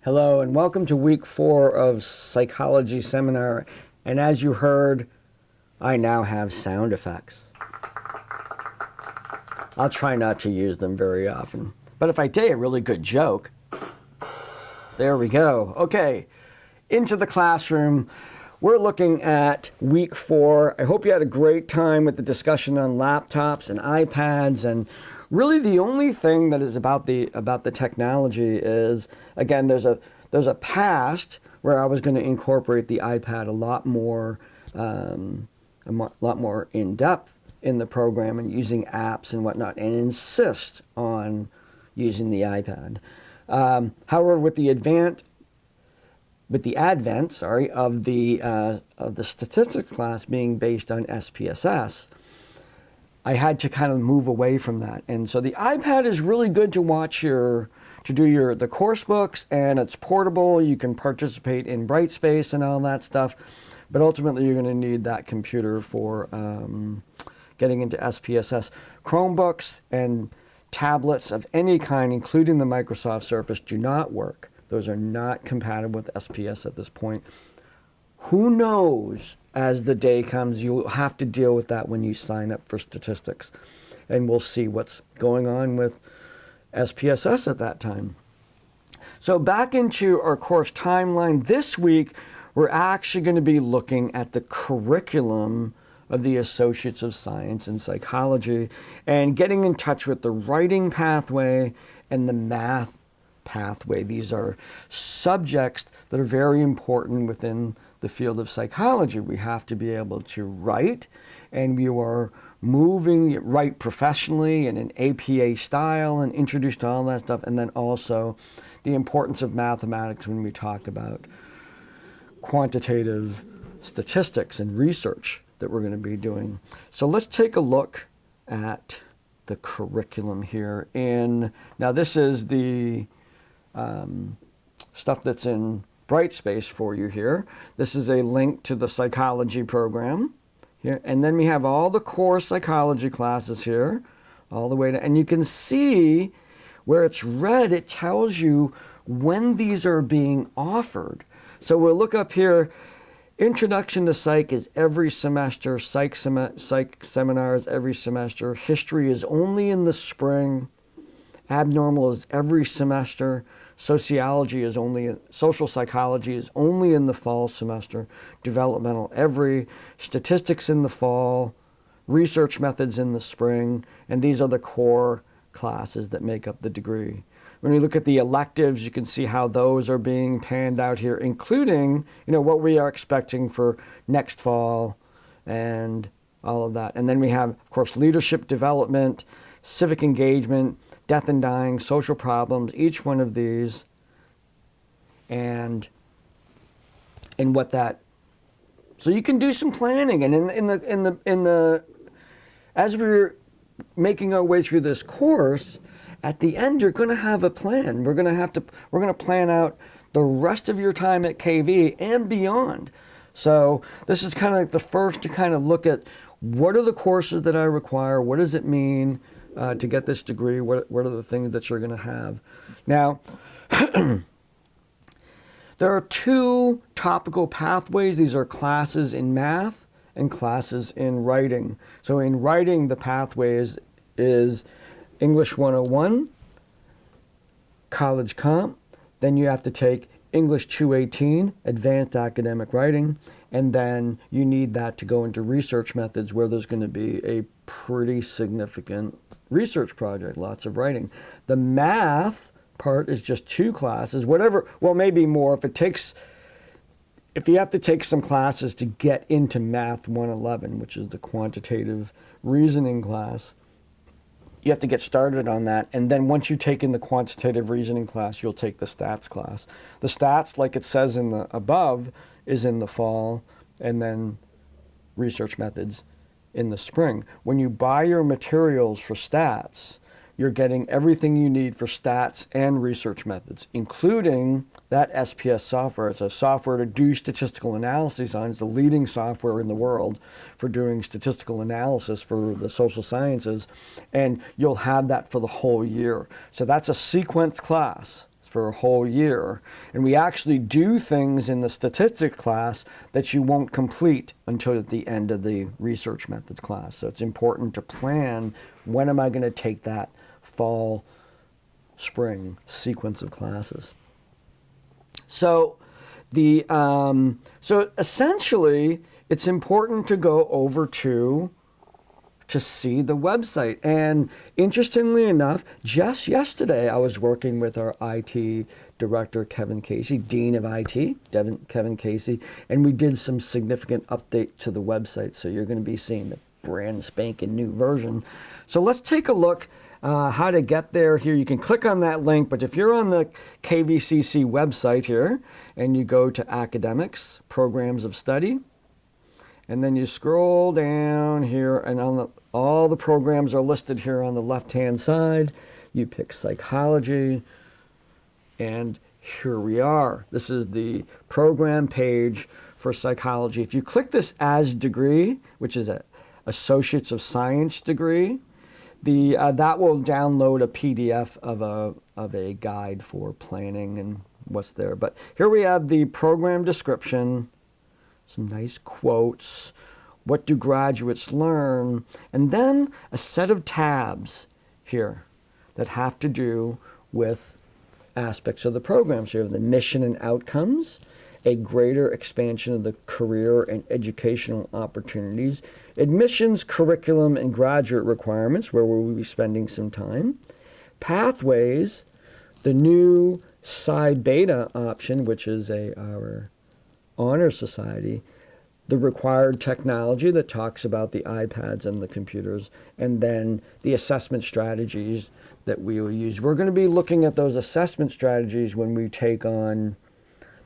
Hello and welcome to week 4 of psychology seminar. And as you heard, I now have sound effects. I'll try not to use them very often. But if I tell you a really good joke, there we go. Okay, into the classroom. We're looking at week 4. I hope you had a great time with the discussion on laptops and iPads, and really the only thing that is about the technology is, again, there's a past where I was going to incorporate the iPad a lot more in depth in the program and using apps and whatnot, and insist on using the iPad. However, with the advent of the statistics class being based on SPSS, I had to kind of move away from that. And so the iPad is really good to watch the course books, and it's portable. You can participate in Brightspace and all that stuff, but ultimately you're going to need that computer for getting into SPSS. Chromebooks and tablets of any kind, including the Microsoft Surface, do not work. Those are not compatible with SPS at this point. Who knows, as the day comes, you'll have to deal with that when you sign up for statistics. And we'll see what's going on with SPSS at that time. So back into our course timeline. This week, we're actually going to be looking at the curriculum of the Associates of Science in Psychology and getting in touch with the writing pathway and the math pathway. These are subjects that are very important within the field of psychology. We have to be able to write, and we are write professionally in an APA style and introduced to all that stuff, and then also the importance of mathematics when we talk about quantitative statistics and research that we're going to be doing. So let's take a look at the curriculum here. Now this is the stuff that's in Brightspace for you here. This is a link to the psychology program here, and then we have all the core psychology classes here, all the way to, and you can see where it's red, it tells you when these are being offered. So we'll look up here. Introduction to Psych is every semester. Psych seminars every semester. History is only in the spring. Abnormal is every semester. Social psychology is only in the fall semester. Developmental every. Statistics in the fall. Research methods in the spring. And these are the core classes that make up the degree. When we look at the electives, you can see how those are being panned out here, including, what we are expecting for next fall and all of that. And then we have, of course, leadership development, civic engagement, death and dying, social problems, each one of these, and what that. So you can do some planning, and as we're making our way through this course, at the end you're going to have a plan. We're going to plan out the rest of your time at KV and beyond. So this is kind of like the first to kind of look at what are the courses that I require, what does it mean to get this degree, what are the things that you're going to have. Now, there are 2 topical pathways. These are classes in math and classes in writing. So in writing, the pathway is English 101, College Comp. Then you have to take English 218, Advanced Academic Writing, and then you need that to go into research methods, where there's going to be a pretty significant research project, lots of writing. The math part is just 2 classes, maybe more if you have to take some classes to get into Math 111, which is the quantitative reasoning class. You have to get started on that, and then once you take in the quantitative reasoning class, you'll take the stats class. The stats, like it says in the above, is in the fall, and then research methods in the spring. When you buy your materials for stats, you're getting everything you need for stats and research methods, including that SPS software. It's a software to do statistical analysis on. It's the leading software in the world for doing statistical analysis for the social sciences, and you'll have that for the whole year. So that's a sequence class. for a whole year. And we actually do things in the statistics class that you won't complete until at the end of the research methods class. So it's important to plan, when am I going to take that fall, spring sequence of classes. So so essentially, it's important to go over to see the website. And interestingly enough, just yesterday, I was working with our IT director, Kevin Casey, Dean of IT, Kevin Casey, and we did some significant update to the website. So you're going to be seeing the brand spanking new version. So let's take a look how to get there here. You can click on that link, but if you're on the KVCC website here and you go to Academics, Programs of Study, and then you scroll down here, and all the programs are listed here on the left-hand side. You pick psychology, and here we are. This is the program page for psychology. If you click this as degree, which is an Associates of Science degree, that will download a PDF of a guide for planning and what's there. But here we have the program description, some nice quotes, what do graduates learn, and then a set of tabs here that have to do with aspects of the program. So you have the mission and outcomes, a greater expansion of the career and educational opportunities, admissions, curriculum, and graduate requirements, where we'll be spending some time, pathways, the new Psi Beta option, which is our honor society, the required technology that talks about the iPads and the computers, and then the assessment strategies that we will use. We're going to be looking at those assessment strategies when we take on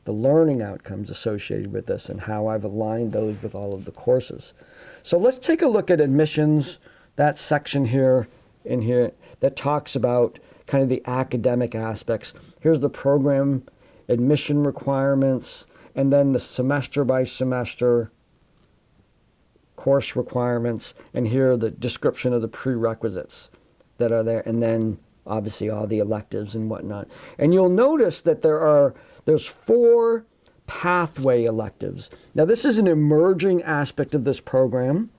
the learning outcomes associated with this and how I've aligned those with all of the courses. So let's take a look at admissions, that section here in here that talks about kind of the academic aspects. Here's the program admission requirements, and then the semester by semester course requirements, and here the description of the prerequisites that are there, and then obviously all the electives and whatnot. And you'll notice that there's 4 pathway electives. Now this is an emerging aspect of this program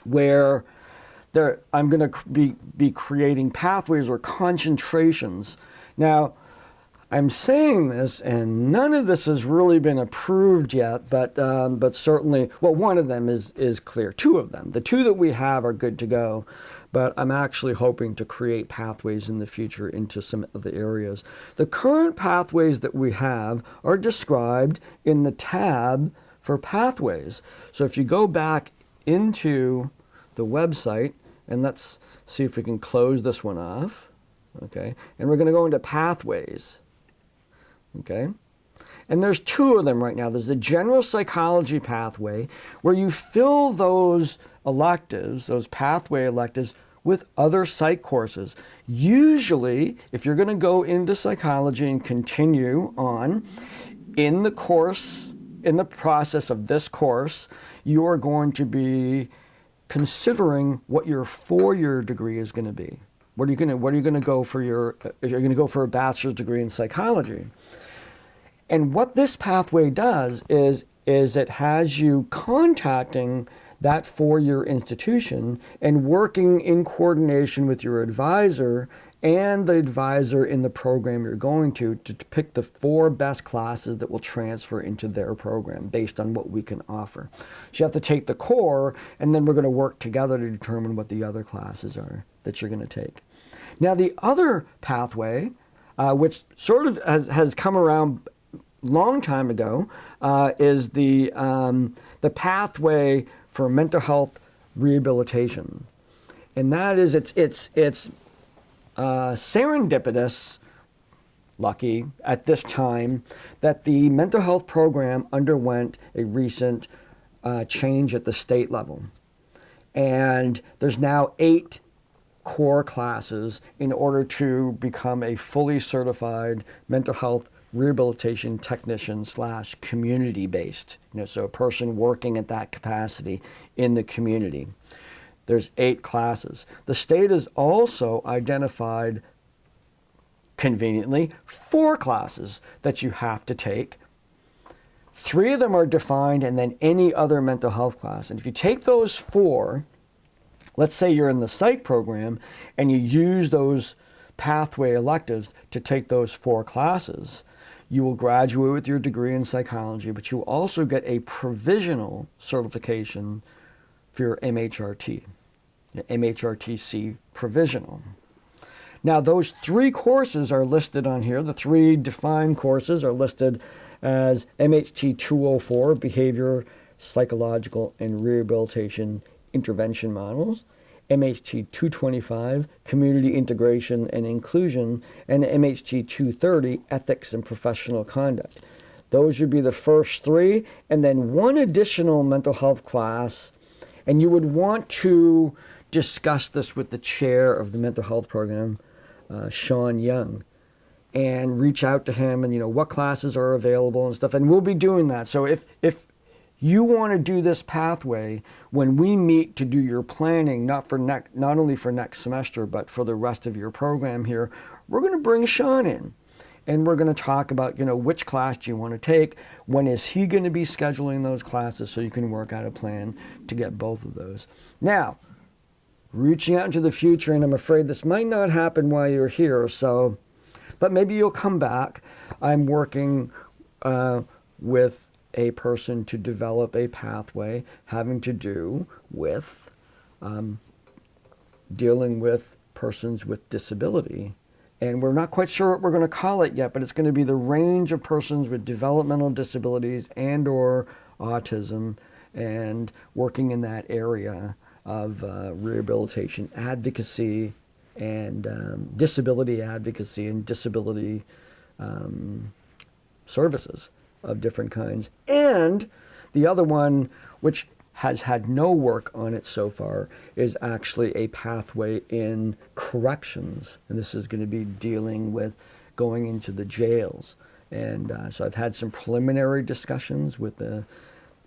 where I'm going to be creating pathways or concentrations. Now I'm saying this, and none of this has really been approved yet, but certainly, well, one of them is clear. 2 of them, the 2 that we have are good to go, but I'm actually hoping to create pathways in the future into some of the areas. The current pathways that we have are described in the tab for pathways. So if you go back into the website, and let's see if we can close this one off, okay, and we're going to go into pathways. Okay, and there's 2 of them right now. There's the general psychology pathway, where you fill those electives, those pathway electives, with other psych courses. Usually, if you're going to go into psychology and continue on in the course, in the process of this course, you are going to be considering what your 4-year degree is going to be. What are you going to go for you're going to go for a bachelor's degree in psychology. And what this pathway does is it has you contacting that 4-year institution and working in coordination with your advisor and the advisor in the program you're going to pick the 4 best classes that will transfer into their program based on what we can offer. So you have to take the core, and then we're going to work together to determine what the other classes are that you're going to take. Now the other pathway, which sort of has come around long time ago, is the pathway for mental health rehabilitation, and that is it's serendipitous, lucky at this time, that the mental health program underwent a recent change at the state level, and there's now 8 core classes in order to become a fully certified mental health rehabilitation technician / community-based, so a person working at that capacity in the community. There's 8 classes. The state has also identified conveniently, 4 classes that you have to take. 3 of them are defined, and then any other mental health class. And if you take those 4, let's say you're in the psych program and you use those pathway electives to take those 4 classes, you will graduate with your degree in psychology, but you will also get a provisional certification for your MHRT, MHRTC provisional. Now, those 3 courses are listed on here. The 3 defined courses are listed as MHT 204, Behavior, Psychological, and Rehabilitation Intervention Models, MHT 225, Community Integration and Inclusion, and MHT 230, Ethics and Professional Conduct. Those would be the first 3, and then 1 additional mental health class, and you would want to discuss this with the chair of the mental health program, Sean Young, and reach out to him and what classes are available and stuff, and we'll be doing that. So if you want to do this pathway, when we meet to do your planning, not only for next semester, but for the rest of your program here, we're going to bring Sean in. And we're going to talk about, which class do you want to take? When is he going to be scheduling those classes so you can work out a plan to get both of those? Now, reaching out into the future, and I'm afraid this might not happen while you're here, but maybe you'll come back. I'm working with a person to develop a pathway having to do with dealing with persons with disability. And we're not quite sure what we're going to call it yet, but it's going to be the range of persons with developmental disabilities and or autism, and working in that area of rehabilitation advocacy and disability advocacy and disability services of different kinds. And the other one, which has had no work on it so far, is actually a pathway in corrections. And this is going to be dealing with going into the jails. And so I've had some preliminary discussions with the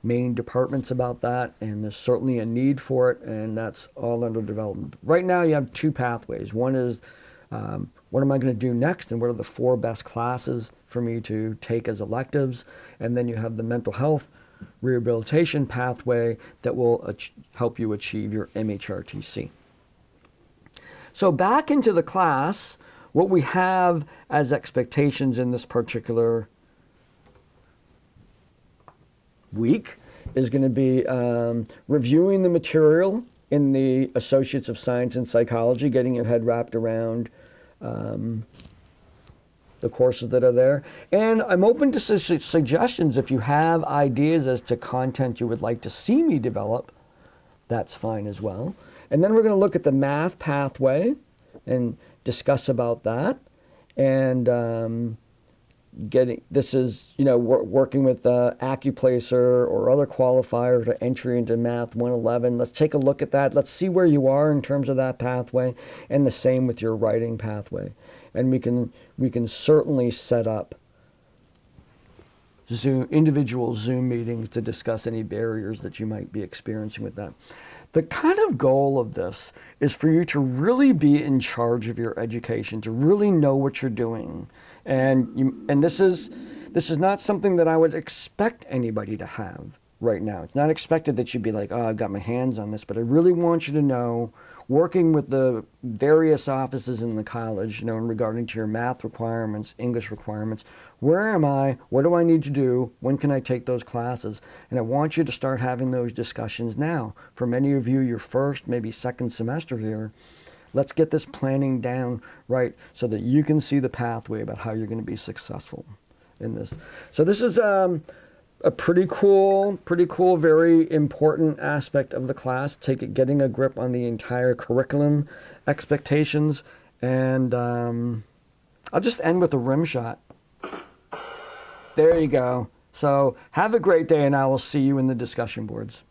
main departments about that, and there's certainly a need for it, and that's all under development. Right now you have 2 pathways. One is what am I going to do next, and what are the 4 best classes for me to take as electives, and then you have the mental health rehabilitation pathway that will help you achieve your MHRTC. So back into the class, what we have as expectations in this particular week is going to be reviewing the material in the Associates of Science in Psychology, getting your head wrapped around the courses that are there. And I'm open to suggestions. If you have ideas as to content you would like to see me develop, that's fine as well. And then we're going to look at the math pathway and discuss about that. And this is, working with Accuplacer or other qualifier to entry into Math 111. Let's take a look at that. Let's see where you are in terms of that pathway, and the same with your writing pathway. And we can certainly set up individual Zoom meetings to discuss any barriers that you might be experiencing with that. The kind of goal of this is for you to really be in charge of your education, to really know what you're doing. And this is not something that I would expect anybody to have right now. It's not expected that you'd be like, oh, I've got my hands on this, but I really want you to know, working with the various offices in the college, in regarding to your math requirements, English requirements, where am I? What do I need to do? When can I take those classes? And I want you to start having those discussions now. For many of you, your first, maybe second semester here, let's get this planning down right so that you can see the pathway about how you're going to be successful in this. So this is a pretty cool, very important aspect of the class. Getting a grip on the entire curriculum expectations. And I'll just end with a rim shot. There you go. So have a great day, and I will see you in the discussion boards.